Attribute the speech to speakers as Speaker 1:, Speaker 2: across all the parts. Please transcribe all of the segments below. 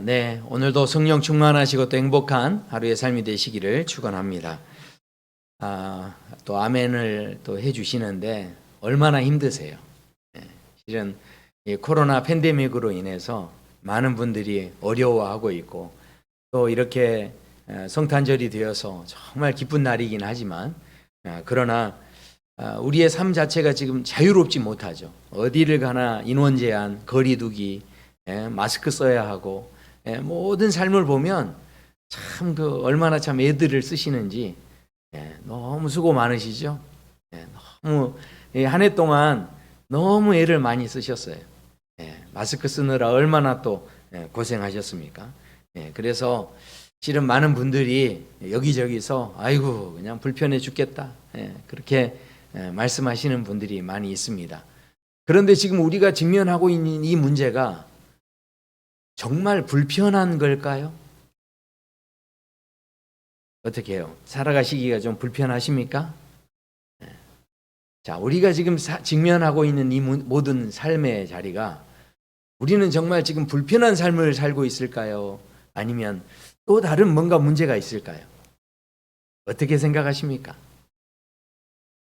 Speaker 1: 네. 오늘도 성령 충만하시고 또 행복한 하루의 삶이 되시기를 축원합니다. 또 아멘을 또 해주시는데 얼마나 힘드세요? 실은 이 코로나 팬데믹으로 인해서 많은 분들이 어려워하고 있고 또 이렇게 성탄절이 되어서 정말 기쁜 날이긴 하지만 그러나 우리의 삶 자체가 지금 자유롭지 못하죠. 어디를 가나 인원 제한, 거리 두기, 마스크 써야 하고 모든 삶을 보면 참 얼마나 참 애들을 쓰시는지 너무 수고 많으시죠. 너무 한 해 동안 너무 애를 많이 쓰셨어요. 마스크 쓰느라 얼마나 또 고생하셨습니까? 그래서 실은 많은 분들이 여기저기서 아이고 그냥 불편해 죽겠다 그렇게 말씀하시는 분들이 많이 있습니다. 그런데 지금 우리가 직면하고 있는 이 문제가 정말 불편한 걸까요? 어떻게 해요? 살아가시기가 좀 불편하십니까? 자, 우리가 지금 직면하고 있는 이 모든 삶의 자리가 우리는 정말 지금 불편한 삶을 살고 있을까요? 아니면 또 다른 뭔가 문제가 있을까요? 어떻게 생각하십니까?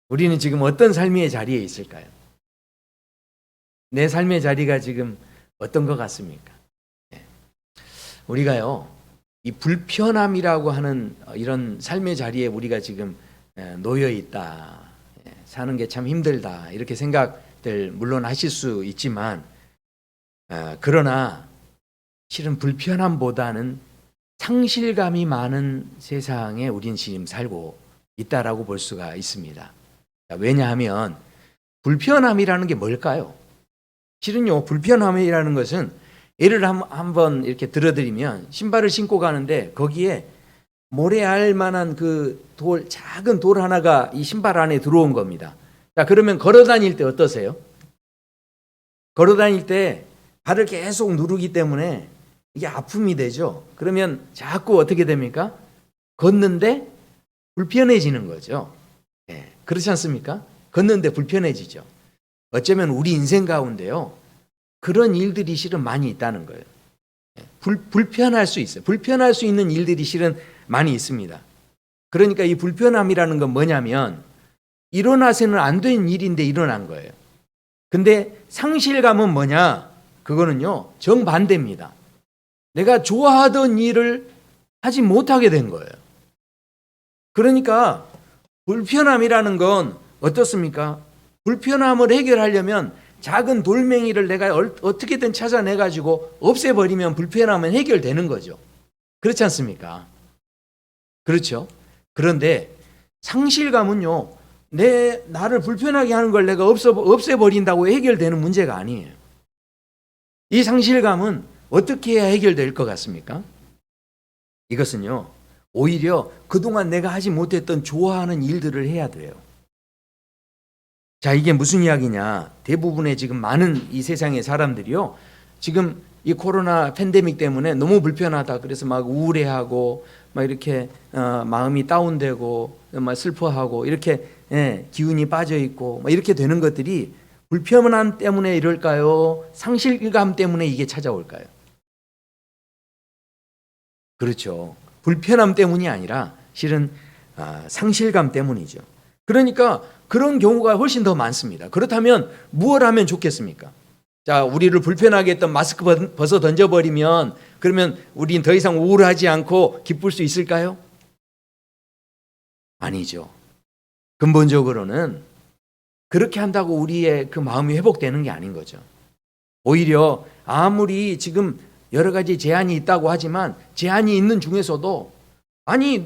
Speaker 1: 우리는 지금 어떤 삶의 자리에 있을까요? 내 삶의 자리가 지금 어떤 것 같습니까? 우리가요, 이 불편함이라고 하는 이런 삶의 자리에 우리가 지금 놓여 있다. 사는 게 참 힘들다. 이렇게 생각들 물론 하실 수 있지만, 그러나 실은 불편함보다는 상실감이 많은 세상에 우린 지금 살고 있다라고 볼 수가 있습니다. 왜냐하면 불편함이라는 게 뭘까요? 실은요, 불편함이라는 것은 예를 한번 이렇게 들어드리면 신발을 신고 가는데 거기에 모래알 만한 작은 돌 하나가 이 신발 안에 들어온 겁니다. 자, 그러면 걸어 다닐 때 어떠세요? 걸어 다닐 때 발을 계속 누르기 때문에 이게 아픔이 되죠. 그러면 자꾸 어떻게 됩니까? 걷는데 불편해지는 거죠. 그렇지 않습니까? 걷는데 불편해지죠. 어쩌면 우리 인생 가운데요, 그런 일들이 실은 많이 있다는 거예요. 불편할 수 있어요. 불편할 수 있는 일들이 실은 많이 있습니다. 그러니까 이 불편함이라는 건 뭐냐면 일어나서는 안 된 일인데 일어난 거예요. 근데 상실감은 뭐냐? 그거는요, 정반대입니다. 내가 좋아하던 일을 하지 못하게 된 거예요. 그러니까 불편함이라는 건 어떻습니까? 불편함을 해결하려면 작은 돌멩이를 내가 어떻게든 찾아내가지고 없애버리면 불편함은 해결되는 거죠. 그렇지 않습니까? 그렇죠? 그런데 상실감은요, 나를 불편하게 하는 걸 내가 없애버린다고 해결되는 문제가 아니에요. 이 상실감은 어떻게 해야 해결될 것 같습니까? 이것은요, 오히려 그동안 내가 하지 못했던 좋아하는 일들을 해야 돼요. 자, 이게 무슨 이야기냐? 대부분의 지금 많은 이 세상의 사람들이요, 지금 이 코로나 팬데믹 때문에 너무 불편하다. 그래서 막 우울해하고, 막 이렇게 마음이 다운되고, 막 슬퍼하고, 이렇게 기운이 빠져 있고, 막 이렇게 되는 것들이 불편함 때문에 이럴까요? 상실감 때문에 이게 찾아올까요? 그렇죠. 불편함 때문이 아니라 실은 상실감 때문이죠. 그러니까 그런 경우가 훨씬 더 많습니다. 그렇다면 무엇을 하면 좋겠습니까? 자, 우리를 불편하게 했던 마스크 벗어 던져버리면 그러면 우린 더 이상 우울하지 않고 기쁠 수 있을까요? 아니죠. 근본적으로는 그렇게 한다고 우리의 그 마음이 회복되는 게 아닌 거죠. 오히려 아무리 지금 여러 가지 제한이 있다고 하지만 제한이 있는 중에서도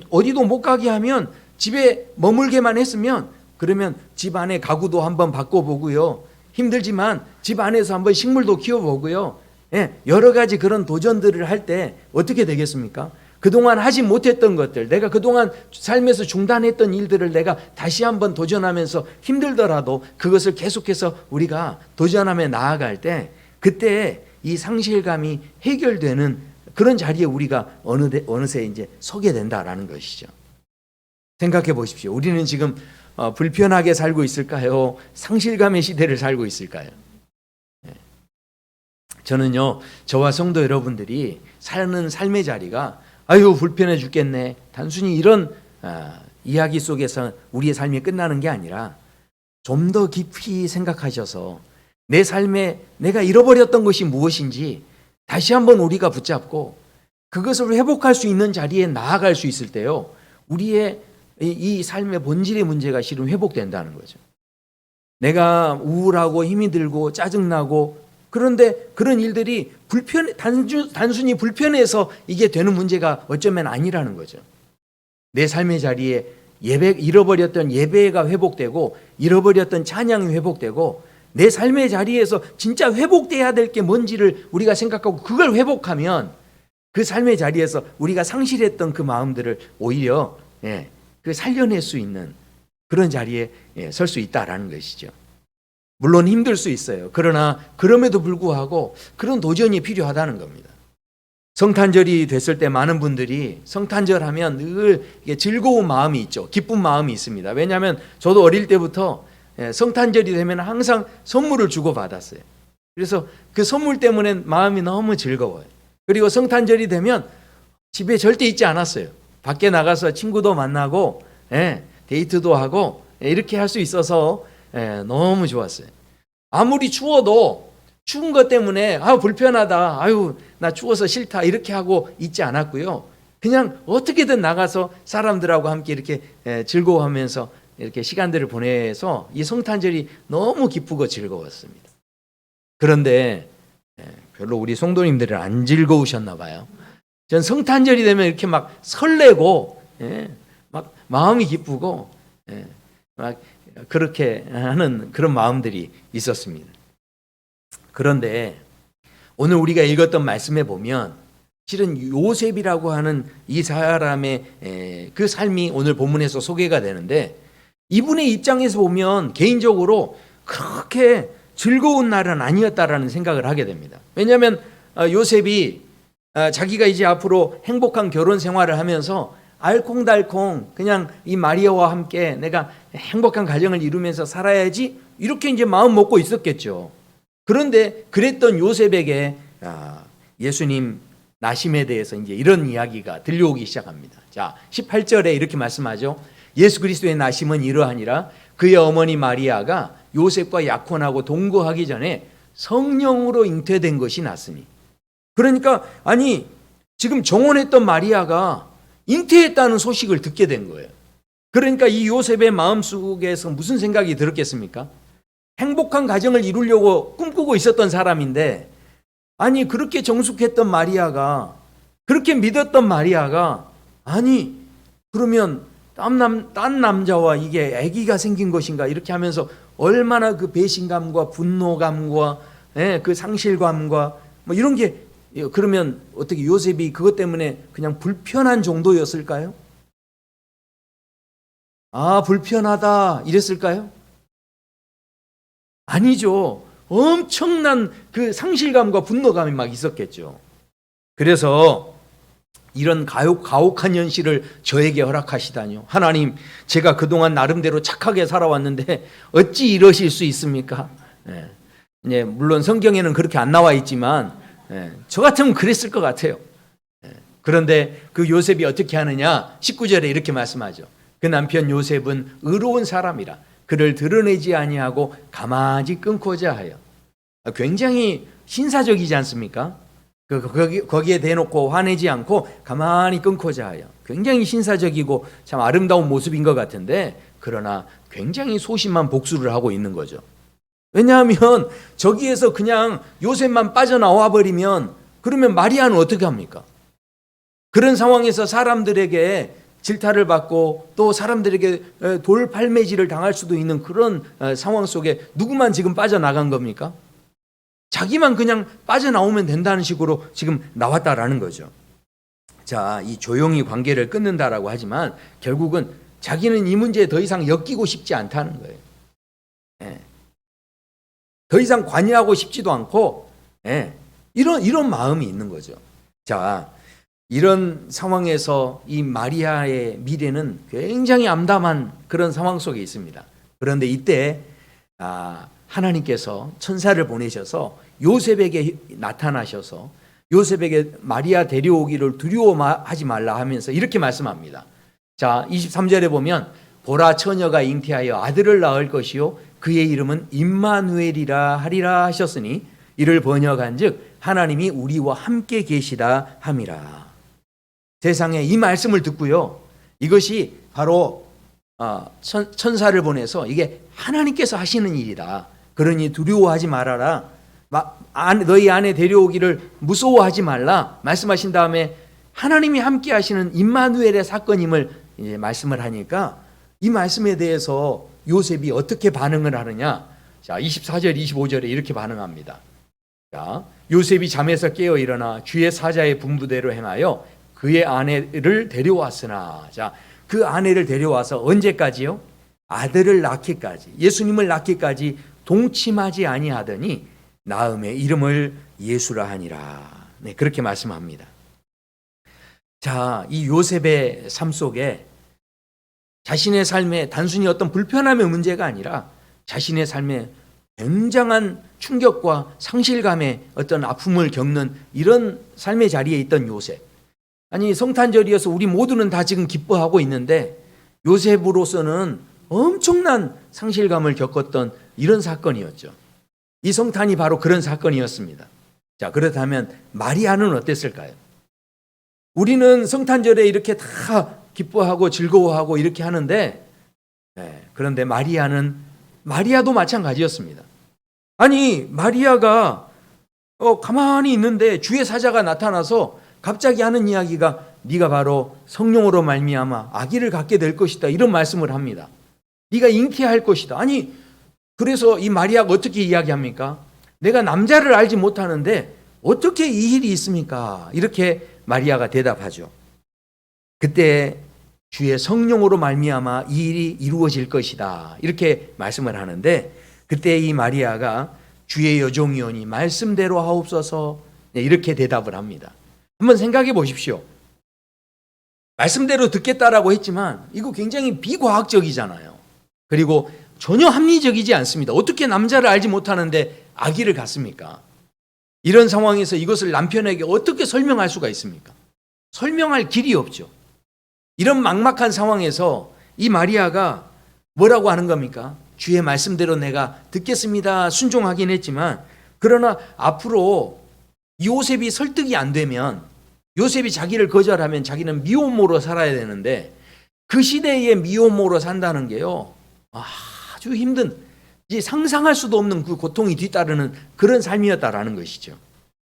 Speaker 1: 어디도 못 가게 하면 집에 머물게만 했으면 그러면 집 안에 가구도 한번 바꿔보고요. 힘들지만 집 안에서 한번 식물도 키워보고요. 여러 가지 그런 도전들을 할 때 어떻게 되겠습니까? 그동안 하지 못했던 것들, 내가 그동안 삶에서 중단했던 일들을 내가 다시 한번 도전하면서 힘들더라도 그것을 계속해서 우리가 도전하며 나아갈 때 그때 이 상실감이 해결되는 그런 자리에 우리가 어느새 이제 서게 된다라는 것이죠. 생각해 보십시오. 우리는 지금 불편하게 살고 있을까요? 상실감의 시대를 살고 있을까요? 저는요, 저와 성도 여러분들이 사는 삶의 자리가 아유 불편해 죽겠네, 단순히 이런 이야기 속에서 우리의 삶이 끝나는 게 아니라 좀 더 깊이 생각하셔서 내 삶에 내가 잃어버렸던 것이 무엇인지 다시 한번 우리가 붙잡고 그것을 회복할 수 있는 자리에 나아갈 수 있을 때요, 우리의 이 삶의 본질의 문제가 실은 회복된다는 거죠. 내가 우울하고 힘이 들고 짜증나고, 그런데 그런 일들이 단순히 불편해서 이게 되는 문제가 어쩌면 아니라는 거죠. 내 삶의 자리에 잃어버렸던 예배가 회복되고, 잃어버렸던 찬양이 회복되고, 내 삶의 자리에서 진짜 회복돼야 될 게 뭔지를 우리가 생각하고 그걸 회복하면 그 삶의 자리에서 우리가 상실했던 그 마음들을 오히려 그 살려낼 수 있는 그런 자리에 설 수 있다라는 것이죠. 물론 힘들 수 있어요. 그러나 그럼에도 불구하고 그런 도전이 필요하다는 겁니다. 성탄절이 됐을 때 많은 분들이 성탄절 하면 늘 즐거운 마음이 있죠. 기쁜 마음이 있습니다. 왜냐하면 저도 어릴 때부터 성탄절이 되면 항상 선물을 주고받았어요. 그래서 그 선물 때문에 마음이 너무 즐거워요. 그리고 성탄절이 되면 집에 절대 있지 않았어요. 밖에 나가서 친구도 만나고 데이트도 하고 이렇게 할 수 있어서 너무 좋았어요. 아무리 추워도 추운 것 때문에 불편하다, 아유 나 추워서 싫다 이렇게 하고 있지 않았고요. 그냥 어떻게든 나가서 사람들하고 함께 이렇게 즐거워하면서 이렇게 시간들을 보내서 이 성탄절이 너무 기쁘고 즐거웠습니다. 그런데 별로 우리 성도님들은 안 즐거우셨나 봐요. 전 성탄절이 되면 이렇게 막 설레고 막 마음이 기쁘고 막 그렇게 하는 그런 마음들이 있었습니다. 그런데 오늘 우리가 읽었던 말씀에 보면 실은 요셉이라고 하는 이 사람의 그 삶이 오늘 본문에서 소개가 되는데, 이분의 입장에서 보면 개인적으로 그렇게 즐거운 날은 아니었다라는 생각을 하게 됩니다. 왜냐하면 요셉이 자기가 이제 앞으로 행복한 결혼 생활을 하면서 알콩달콩 그냥 이 마리아와 함께 내가 행복한 가정을 이루면서 살아야지 이렇게 이제 마음 먹고 있었겠죠. 그런데 그랬던 요셉에게 예수님 나심에 대해서 이제 이런 이야기가 들려오기 시작합니다. 자, 18절에 이렇게 말씀하죠. 예수 그리스도의 나심은 이러하니라. 그의 어머니 마리아가 요셉과 약혼하고 동거하기 전에 성령으로 잉태된 것이 났으니. 그러니까 아니 지금 정혼했던 마리아가 잉태했다는 소식을 듣게 된 거예요. 그러니까 이 요셉의 마음속에서 무슨 생각이 들었겠습니까? 행복한 가정을 이루려고 꿈꾸고 있었던 사람인데, 아니 그렇게 정숙했던 마리아가, 그렇게 믿었던 마리아가 아니 그러면 딴 남자와 이게 아기가 생긴 것인가 이렇게 하면서 얼마나 그 배신감과 분노감과 그 상실감과 뭐 이런 게, 그러면 어떻게 요셉이 그것 때문에 그냥 불편한 정도였을까요? 불편하다 이랬을까요? 아니죠. 엄청난 그 상실감과 분노감이 막 있었겠죠. 그래서 이런 가혹한 현실을 저에게 허락하시다니요. 하나님, 제가 그동안 나름대로 착하게 살아왔는데 어찌 이러실 수 있습니까? 물론 성경에는 그렇게 안 나와 있지만 저 같으면 그랬을 것 같아요. 그런데 그 요셉이 어떻게 하느냐? 19절에 이렇게 말씀하죠. 그 남편 요셉은 의로운 사람이라 그를 드러내지 아니하고 가만히 끊고자 하여. 굉장히 신사적이지 않습니까? 거기에 대놓고 화내지 않고 가만히 끊고자 하여. 굉장히 신사적이고 참 아름다운 모습인 것 같은데, 그러나 굉장히 소심한 복수를 하고 있는 거죠. 왜냐하면 저기에서 그냥 요셉만 빠져나와 버리면 그러면 마리아는 어떻게 합니까? 그런 상황에서 사람들에게 질타를 받고 또 사람들에게 돌팔매질을 당할 수도 있는 그런 상황 속에 누구만 지금 빠져나간 겁니까? 자기만 그냥 빠져나오면 된다는 식으로 지금 나왔다라는 거죠. 자, 이 조용히 관계를 끊는다라고 하지만 결국은 자기는 이 문제에 더 이상 엮이고 싶지 않다는 거예요. 더 이상 관여하고 싶지도 않고 이런 마음이 있는 거죠. 자, 이런 상황에서 이 마리아의 미래는 굉장히 암담한 그런 상황 속에 있습니다. 그런데 이때 하나님께서 천사를 보내셔서 요셉에게 나타나셔서 요셉에게 마리아 데려오기를 두려워하지 말라 하면서 이렇게 말씀합니다. 자, 23절에 보면 보라 처녀가 잉태하여 아들을 낳을 것이요 그의 이름은 임마누엘이라 하리라 하셨으니 이를 번역한즉 하나님이 우리와 함께 계시다 함이라. 세상에 이 말씀을 듣고요, 이것이 바로 천사를 보내서 이게 하나님께서 하시는 일이다. 그러니 두려워하지 말아라. 너희 안에 데려오기를 무서워하지 말라. 말씀하신 다음에 하나님이 함께 하시는 임마누엘의 사건임을 이제 말씀을 하니까 이 말씀에 대해서 요셉이 어떻게 반응을 하느냐. 자, 24절, 25절에 이렇게 반응합니다. 자, 요셉이 잠에서 깨어 일어나 주의 사자의 분부대로 행하여 그의 아내를 데려왔으나, 자, 그 아내를 데려와서 언제까지요? 아들을 낳기까지, 예수님을 낳기까지 동침하지 아니하더니 나음의 이름을 예수라 하니라. 네, 그렇게 말씀합니다. 자, 이 요셉의 삶 속에 자신의 삶에 단순히 어떤 불편함의 문제가 아니라 자신의 삶에 굉장한 충격과 상실감의 어떤 아픔을 겪는 이런 삶의 자리에 있던 요셉. 아니, 성탄절이어서 우리 모두는 다 지금 기뻐하고 있는데 요셉으로서는 엄청난 상실감을 겪었던 이런 사건이었죠. 이 성탄이 바로 그런 사건이었습니다. 자, 그렇다면 마리아는 어땠을까요? 우리는 성탄절에 이렇게 다 기뻐하고 즐거워하고 이렇게 하는데, 그런데 마리아도 마찬가지였습니다. 아니, 마리아가 가만히 있는데 주의 사자가 나타나서 갑자기 하는 이야기가 네가 바로 성령으로 말미암아 아기를 갖게 될 것이다, 이런 말씀을 합니다. 네가 잉태할 것이다. 아니, 그래서 이 마리아가 어떻게 이야기합니까? 내가 남자를 알지 못하는데 어떻게 이 일이 있습니까? 이렇게 마리아가 대답하죠. 그때 주의 성령으로 말미암아 이 일이 이루어질 것이다, 이렇게 말씀을 하는데, 그때 이 마리아가 주의 여종이오니 말씀대로 하옵소서, 이렇게 대답을 합니다. 한번 생각해 보십시오. 말씀대로 듣겠다라고 했지만 이거 굉장히 비과학적이잖아요. 그리고 전혀 합리적이지 않습니다. 어떻게 남자를 알지 못하는데 아기를 갖습니까? 이런 상황에서 이것을 남편에게 어떻게 설명할 수가 있습니까? 설명할 길이 없죠. 이런 막막한 상황에서 이 마리아가 뭐라고 하는 겁니까? 주의 말씀대로 내가 듣겠습니다, 순종하긴 했지만, 그러나 앞으로 요셉이 설득이 안 되면, 요셉이 자기를 거절하면 자기는 미혼모로 살아야 되는데, 그 시대에 미혼모로 산다는 게요, 아주 힘든, 이제 상상할 수도 없는 그 고통이 뒤따르는 그런 삶이었다라는 것이죠.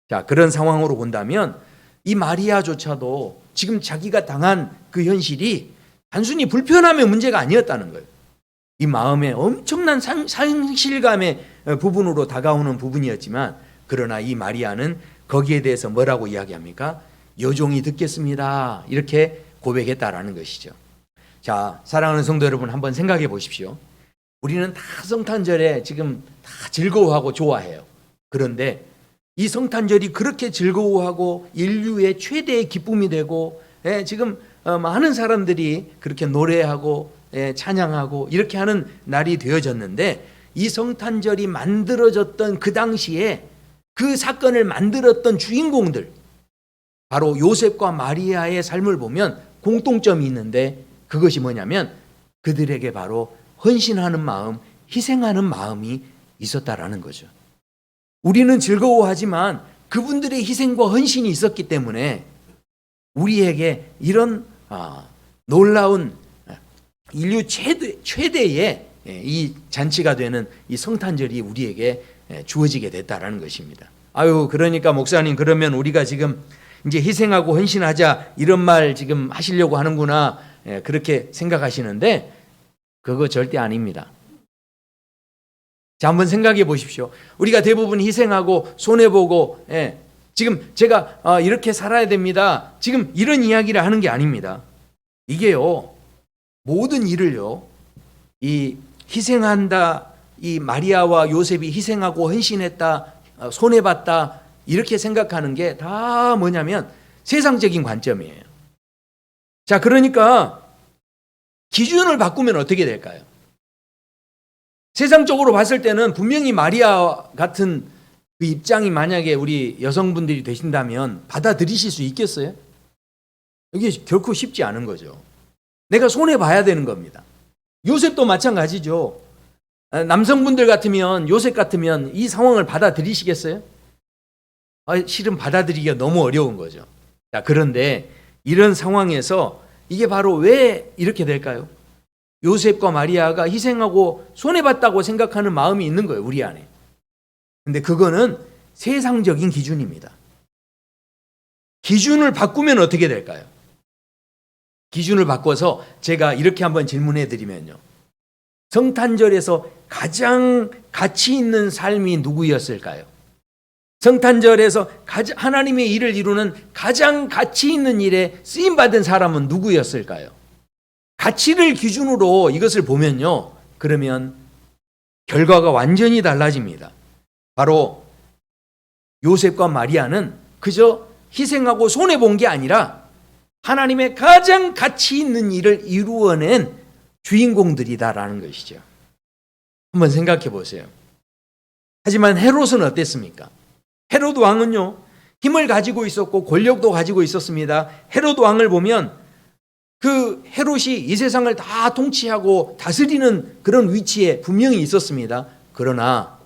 Speaker 1: 자, 그런 상황으로 본다면 이 마리아조차도 지금 자기가 당한 그 현실이 단순히 불편함의 문제가 아니었다는 거예요. 이 마음에 엄청난 상실감의 부분으로 다가오는 부분이었지만, 그러나 이 마리아는 거기에 대해서 뭐라고 이야기합니까? 여종이 듣겠습니다, 이렇게 고백했다라는 것이죠. 자, 사랑하는 성도 여러분, 한번 생각해 보십시오. 우리는 다 성탄절에 지금 다 즐거워하고 좋아해요. 그런데 이 성탄절이 그렇게 즐거워하고 인류의 최대의 기쁨이 되고, 지금 많은 사람들이 그렇게 노래하고 찬양하고 이렇게 하는 날이 되어졌는데, 이 성탄절이 만들어졌던 그 당시에 그 사건을 만들었던 주인공들, 바로 요셉과 마리아의 삶을 보면 공통점이 있는데, 그것이 뭐냐면 그들에게 바로 헌신하는 마음, 희생하는 마음이 있었다라는 거죠. 우리는 즐거워하지만 그분들의 희생과 헌신이 있었기 때문에 우리에게 이런 놀라운 인류 최대의 이 잔치가 되는 이 성탄절이 우리에게 주어지게 됐다라는 것입니다. 그러니까 목사님, 그러면 우리가 지금 이제 희생하고 헌신하자, 이런 말 지금 하시려고 하는구나, 그렇게 생각하시는데 그거 절대 아닙니다. 자, 한번 생각해 보십시오. 우리가 대부분 희생하고 손해보고, 지금 제가 이렇게 살아야 됩니다, 지금 이런 이야기를 하는 게 아닙니다. 이게요, 모든 일을요, 이 희생한다, 이 마리아와 요셉이 희생하고 헌신했다, 손해봤다, 이렇게 생각하는 게 다 뭐냐면 세상적인 관점이에요. 자, 그러니까 기준을 바꾸면 어떻게 될까요? 세상적으로 봤을 때는 분명히 마리아 같은 그 입장이 만약에 우리 여성분들이 되신다면 받아들이실 수 있겠어요? 이게 결코 쉽지 않은 거죠. 내가 손해봐야 되는 겁니다. 요셉도 마찬가지죠. 남성분들 같으면, 요셉 같으면 이 상황을 받아들이시겠어요? 실은 받아들이기가 너무 어려운 거죠. 자, 그런데 이런 상황에서 이게 바로 왜 이렇게 될까요? 요셉과 마리아가 희생하고 손해봤다고 생각하는 마음이 있는 거예요, 우리 안에. 근데 그거는 세상적인 기준입니다. 기준을 바꾸면 어떻게 될까요? 기준을 바꿔서 제가 이렇게 한번 질문해 드리면요. 성탄절에서 가장 가치 있는 삶이 누구였을까요? 성탄절에서 하나님의 일을 이루는 가장 가치 있는 일에 쓰임받은 사람은 누구였을까요? 가치를 기준으로 이것을 보면요. 그러면 결과가 완전히 달라집니다. 바로 요셉과 마리아는 그저 희생하고 손해본 게 아니라 하나님의 가장 가치 있는 일을 이루어낸 주인공들이다라는 것이죠. 한번 생각해 보세요. 하지만 헤롯은 어땠습니까? 헤롯 왕은요, 힘을 가지고 있었고 권력도 가지고 있었습니다. 헤롯 왕을 보면 그 헤롯이 이 세상을 다 통치하고 다스리는 그런 위치에 분명히 있었습니다. 그러나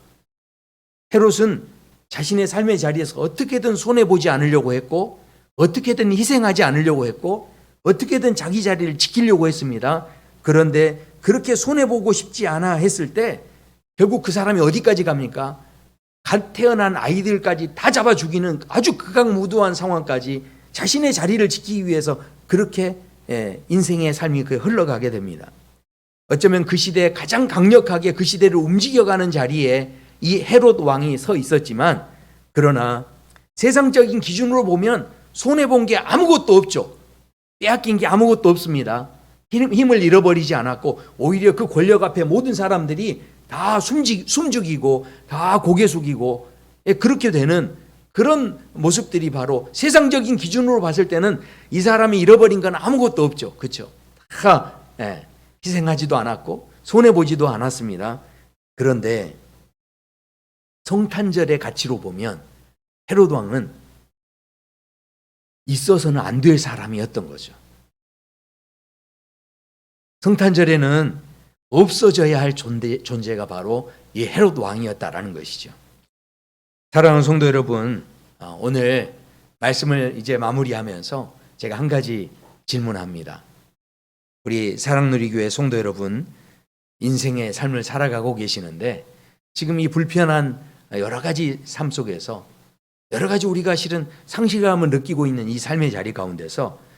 Speaker 1: 헤롯은 자신의 삶의 자리에서 어떻게든 손해보지 않으려고 했고, 어떻게든 희생하지 않으려고 했고, 어떻게든 자기 자리를 지키려고 했습니다. 그런데 그렇게 손해보고 싶지 않아 했을 때 결국 그 사람이 어디까지 갑니까? 갓 태어난 아이들까지 다 잡아 죽이는 아주 극악무도한 상황까지 자신의 자리를 지키기 위해서 그렇게 인생의 삶이 흘러가게 됩니다. 어쩌면 그 시대에 가장 강력하게 그 시대를 움직여가는 자리에 이 헤롯 왕이 서 있었지만, 그러나 세상적인 기준으로 보면 손해본 게 아무것도 없죠. 빼앗긴 게 아무것도 없습니다. 힘을 잃어버리지 않았고 오히려 그 권력 앞에 모든 사람들이 다 숨죽이고 다 고개 숙이고 그렇게 되는 그런 모습들이 바로 세상적인 기준으로 봤을 때는 이 사람이 잃어버린 건 아무것도 없죠. 그렇죠? 다 희생하지도 않았고 손해보지도 않았습니다. 그런데 성탄절의 가치로 보면 헤롯 왕은 있어서는 안 될 사람이었던 거죠. 성탄절에는 없어져야 할 존재가 바로 이 헤롯 왕이었다라는 것이죠. 사랑하는 성도 여러분, 오늘 말씀을 이제 마무리하면서 제가 한 가지 질문합니다. 우리 사랑누리교회 성도 여러분, 인생의 삶을 살아가고 계시는데 지금 이 불편한 여러 가지 삶 속에서 여러 가지 우리가 실은 상실감을 느끼고 있는 이 삶의 자리 가운데서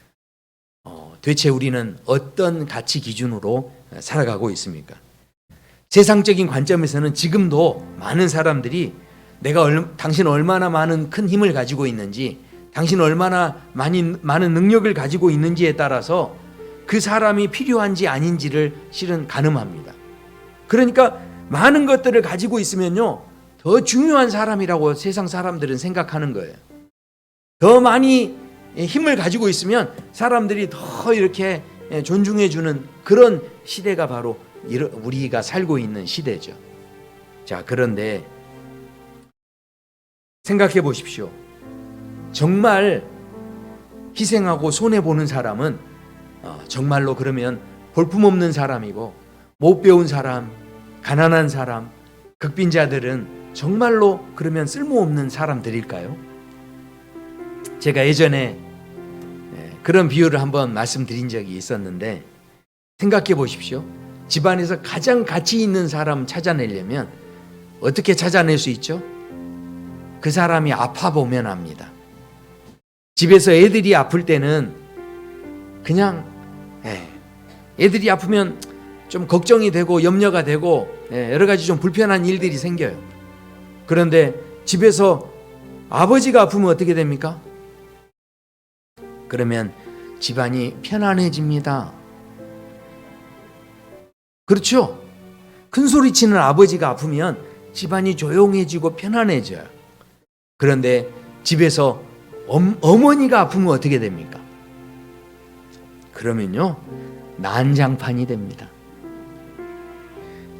Speaker 1: 대체 우리는 어떤 가치 기준으로 살아가고 있습니까? 세상적인 관점에서는 지금도 많은 사람들이 당신 얼마나 많은 큰 힘을 가지고 있는지, 당신 얼마나 많은 능력을 가지고 있는지에 따라서 그 사람이 필요한지 아닌지를 실은 가늠합니다. 그러니까 많은 것들을 가지고 있으면요, 더 중요한 사람이라고 세상 사람들은 생각하는 거예요. 더 많이 힘을 가지고 있으면 사람들이 더 이렇게 존중해주는 그런 시대가 바로 우리가 살고 있는 시대죠. 자, 그런데 생각해 보십시오. 정말 희생하고 손해보는 사람은 정말로 그러면 볼품없는 사람이고 못 배운 사람, 가난한 사람, 극빈자들은 정말로 그러면 쓸모없는 사람들일까요? 제가 예전에 그런 비유를 한번 말씀드린 적이 있었는데, 생각해 보십시오. 집안에서 가장 가치 있는 사람 찾아내려면 어떻게 찾아낼 수 있죠? 그 사람이 아파 보면 합니다. 집에서 애들이 아플 때는 그냥 애들이 아프면 좀 걱정이 되고 염려가 되고 여러 가지 좀 불편한 일들이 생겨요. 그런데 집에서 아버지가 아프면 어떻게 됩니까? 그러면 집안이 편안해집니다. 그렇죠? 큰 소리치는 아버지가 아프면 집안이 조용해지고 편안해져요. 그런데 집에서 어머니가 아프면 어떻게 됩니까? 그러면요, 난장판이 됩니다.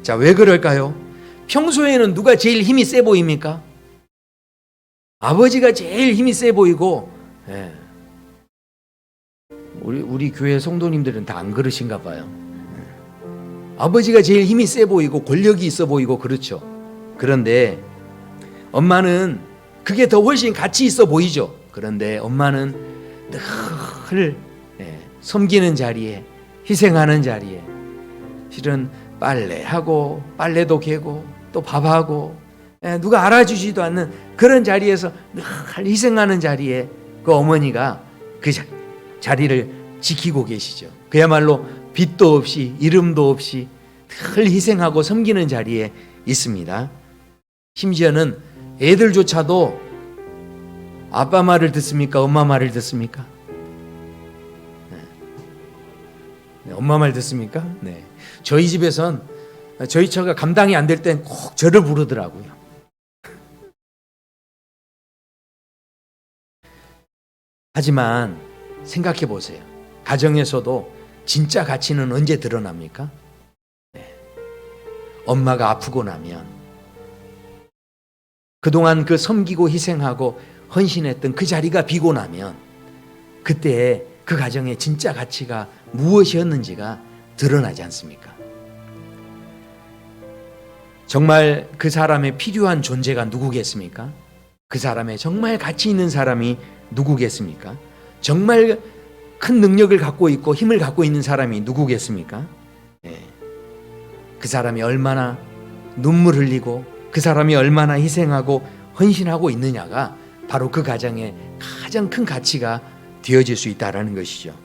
Speaker 1: 자, 왜 그럴까요? 평소에는 누가 제일 힘이 세 보입니까? 아버지가 제일 힘이 세 보이고, 예. 우리 교회 성도님들은 다 안 그러신가 봐요. 아버지가 제일 힘이 세 보이고 권력이 있어 보이고 그렇죠. 그런데 엄마는 그게 더 훨씬 가치 있어 보이죠. 그런데 엄마는 늘 섬기는 자리에, 희생하는 자리에, 실은 빨래하고 빨래도 개고 또 밥하고 누가 알아주지도 않는 그런 자리에서 늘 희생하는 자리에 그 어머니가 그 자리를 지키고 계시죠. 그야말로 빛도 없이 이름도 없이 늘 희생하고 섬기는 자리에 있습니다. 심지어는 애들조차도 아빠 말을 듣습니까? 엄마 말을 듣습니까? 네, 엄마 말 듣습니까? 네. 저희 집에선 저희 처가 감당이 안 될 땐 꼭 저를 부르더라고요. 하지만 생각해 보세요. 가정에서도 진짜 가치는 언제 드러납니까? 네. 엄마가 아프고 나면, 그동안 그 섬기고 희생하고 헌신했던 그 자리가 비고 나면, 그때 그 가정의 진짜 가치가 무엇이었는지가 드러나지 않습니까? 정말 그 사람의 필요한 존재가 누구겠습니까? 그 사람의 정말 가치 있는 사람이 누구겠습니까? 정말 큰 능력을 갖고 있고 힘을 갖고 있는 사람이 누구겠습니까? 네. 그 사람이 얼마나 눈물 흘리고 그 사람이 얼마나 희생하고 헌신하고 있느냐가 바로 그 가정의 가장 큰 가치가 되어질 수 있다는 것이죠.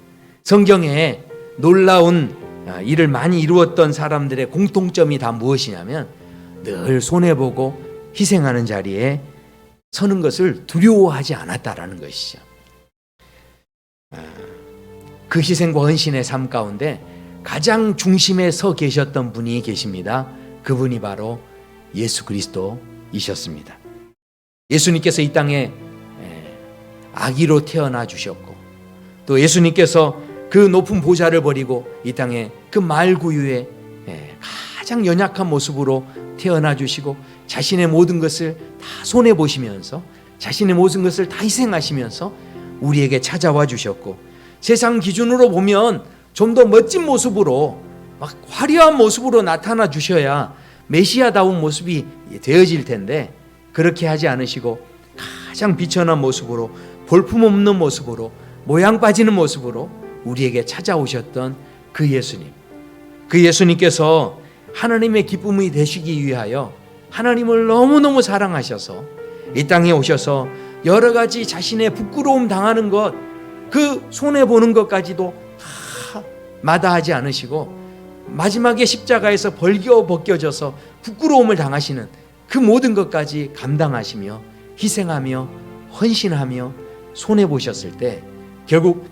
Speaker 1: 성경에 놀라운 일을 많이 이루었던 사람들의 공통점이 다 무엇이냐면 늘 손해보고 희생하는 자리에 서는 것을 두려워하지 않았다라는 것이죠. 그 희생과 헌신의 삶 가운데 가장 중심에 서 계셨던 분이 계십니다. 그분이 바로 예수 그리스도이셨습니다. 예수님께서 이 땅에 아기로 태어나 주셨고, 또 예수님께서 그 높은 보좌를 버리고 이 땅에 그 말구유의 가장 연약한 모습으로 태어나 주시고 자신의 모든 것을 다 손해 보시면서 자신의 모든 것을 다 희생하시면서 우리에게 찾아와 주셨고, 세상 기준으로 보면 좀 더 멋진 모습으로 막 화려한 모습으로 나타나 주셔야 메시아다운 모습이 되어질 텐데, 그렇게 하지 않으시고 가장 비천한 모습으로, 볼품없는 모습으로, 모양 빠지는 모습으로 우리에게 찾아오셨던 그 예수님, 그 예수님께서 하나님의 기쁨이 되시기 위하여 하나님을 너무너무 사랑하셔서 이 땅에 오셔서 여러 가지 자신의 부끄러움 당하는 것, 그 손해보는 것까지도 다 마다하지 않으시고 마지막에 십자가에서 벗겨져서 부끄러움을 당하시는 그 모든 것까지 감당하시며 희생하며 헌신하며 손해보셨을 때 결국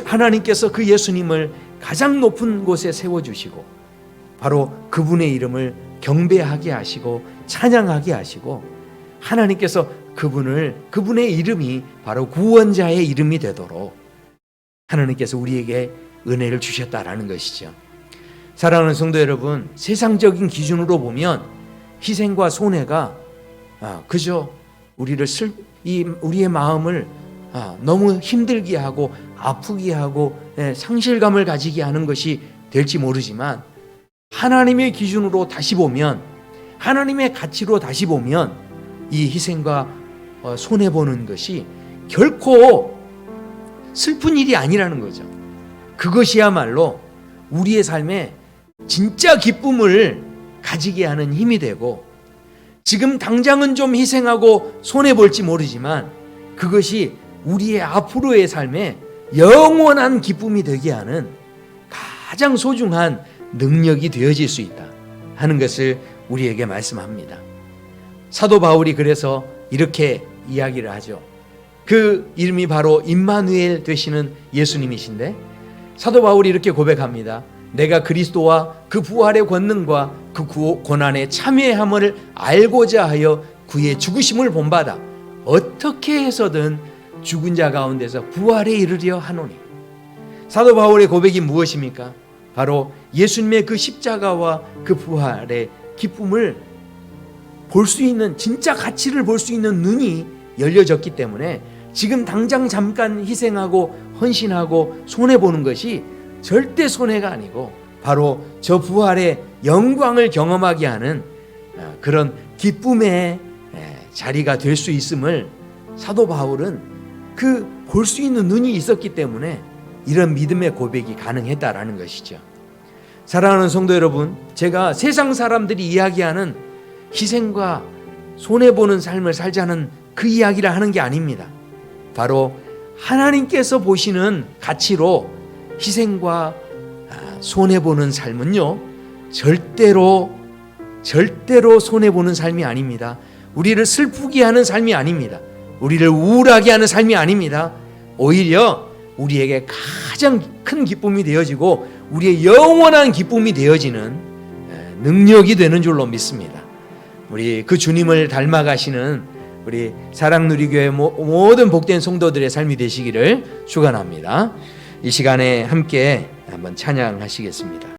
Speaker 1: 하나님께서 그 예수님을 가장 높은 곳에 세워주시고 바로 그분의 이름을 경배하게 하시고 찬양하게 하시고, 하나님께서 그분의 이름이 바로 구원자의 이름이 되도록 하나님께서 우리에게 은혜를 주셨다라는 것이죠. 사랑하는 성도 여러분, 세상적인 기준으로 보면 희생과 손해가 그저 우리의 마음을 너무 힘들게 하고 아프게 하고 상실감을 가지게 하는 것이 될지 모르지만, 하나님의 기준으로 다시 보면, 하나님의 가치로 다시 보면 이 희생과 손해보는 것이 결코 슬픈 일이 아니라는 거죠. 그것이야말로 우리의 삶에 진짜 기쁨을 가지게 하는 힘이 되고, 지금 당장은 좀 희생하고 손해볼지 모르지만 그것이 우리의 앞으로의 삶에 영원한 기쁨이 되게 하는 가장 소중한 능력이 되어질 수 있다 하는 것을 우리에게 말씀합니다. 사도 바울이 그래서 이렇게 이야기를 하죠. 그 이름이 바로 임마누엘 되시는 예수님이신데, 사도 바울이 이렇게 고백합니다. 내가 그리스도와 그 부활의 권능과 그 고난의 참여함을 알고자 하여 그의 죽으심을 본받아 어떻게 해서든 죽은 자 가운데서 부활에 이르려 하노니. 사도 바울의 고백이 무엇입니까? 바로 예수님의 그 십자가와 그 부활의 기쁨을 볼 수 있는, 진짜 가치를 볼 수 있는 눈이 열려졌기 때문에 지금 당장 잠깐 희생하고 헌신하고 손해보는 것이 절대 손해가 아니고 바로 저 부활의 영광을 경험하게 하는 그런 기쁨의 자리가 될 수 있음을 사도 바울은 그 볼 수 있는 눈이 있었기 때문에 이런 믿음의 고백이 가능했다라는 것이죠. 사랑하는 성도 여러분, 제가 세상 사람들이 이야기하는 희생과 손해보는 삶을 살자는 그 이야기를 하는 게 아닙니다. 바로 하나님께서 보시는 가치로 희생과 손해보는 삶은요, 절대로 손해보는 삶이 아닙니다. 우리를 슬프게 하는 삶이 아닙니다. 우리를 우울하게 하는 삶이 아닙니다. 오히려 우리에게 가장 큰 기쁨이 되어지고 우리의 영원한 기쁨이 되어지는 능력이 되는 줄로 믿습니다. 우리 그 주님을 닮아가시는 우리 사랑누리교회 모든 복된 성도들의 삶이 되시기를 축원합니다. 이 시간에 함께 한번 찬양하시겠습니다.